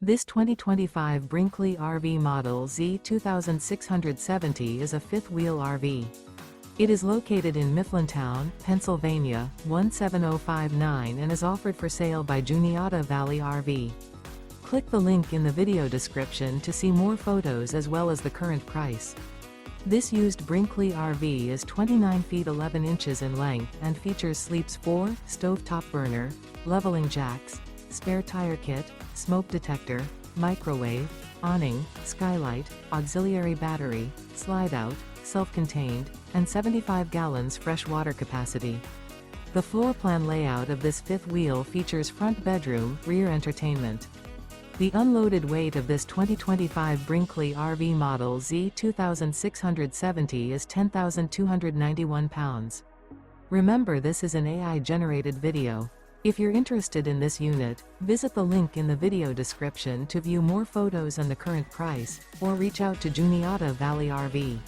This 2025 Brinkley RV Model Z 2670 is a fifth-wheel RV. It is located in Mifflintown, Pennsylvania, 17059 and is offered for sale by Juniata Valley RV. Click the link in the video description to see more photos as well as the current price. This used Brinkley RV is 29 feet 11 inches in length and features sleeps 4, stovetop burner, leveling jacks, spare tire kit, smoke detector, microwave, awning, skylight, auxiliary battery, slide-out, self-contained, and 75 gallons fresh water capacity. The floor plan layout of this fifth wheel features front bedroom, rear entertainment. The unloaded weight of this 2025 Brinkley RV Model Z 2670 is 10,291 pounds. Remember, this is an AI-generated video. If you're interested in this unit, visit the link in the video description to view more photos and the current price, or reach out to Juniata Valley RV.